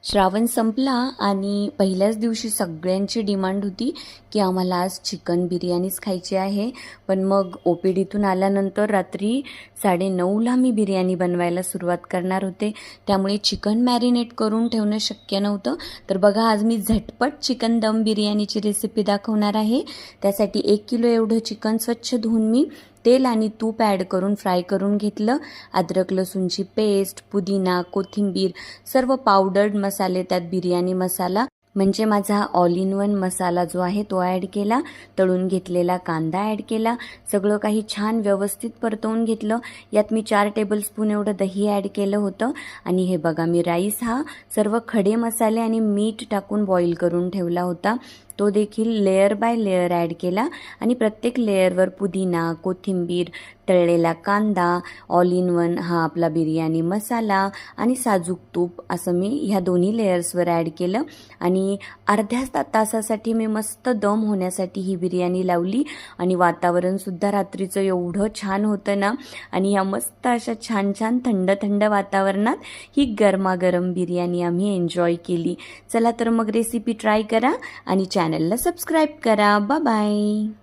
श्रावण संपला आणि पहिल्याच दिवशी सगळ्यांची डिमांड होती की आम्हाला आज चिकन बिर्याणीच खायची आहे. पण मग OPDतून आल्यानंतर रात्री 9:30ला मी बिर्याणी बनवायला सुरुवात करणार होते, त्यामुळे चिकन मॅरिनेट करून ठेवणं शक्य नव्हतं. तर बघा, आज मी झटपट चिकन दम बिर्याणीची रेसिपी दाखवणार आहे. त्यासाठी 1 किलो एवढं चिकन स्वच्छ धुवून मी तेल आणि तूप ॲड करून फ्राय करून घेतलं. अद्रक लसूणची पेस्ट, पुदिना, कोथिंबीर, सर्व पावडर्ड मसाले, त्यात बिर्याणी मसाला म्हणजे माझा ऑल इन वन मसाला जो आहे तो ॲड केला. तळून घेतलेला कांदा ॲड केला. सगळं काही छान व्यवस्थित परतवून घेतलं. यात मी 4 टेबलस्पून एवढं दही ॲड केलं होतं. आणि हे बघा, मी राईस हा सर्व खडे मसाले आणि मीठ टाकून बॉईल करून ठेवला होता. तो देखील लेयर बाय लेयर ॲड केला आणि प्रत्येक लेयरवर पुदिना, कोथिंबीर, तळलेला कांदा, ऑल इन वन हा आपला बिर्याणी मसाला आणि साजूक तूप असं मी ह्या दोन्ही लेयर्सवर ॲड केलं. आणि अर्ध्या तासासाठी मी मस्त दम होण्यासाठी ही बिर्याणी लावली. आणि वातावरणसुद्धा रात्रीचं एवढं छान होतं ना. आणि ह्या मस्त अशा छान छान थंड थंड वातावरणात ही गरमागरम बिर्याणी आम्ही एन्जॉय केली. चला तर मग रेसिपी ट्राय करा आणि चॅनलला सबस्क्राईब करा. Bye bye.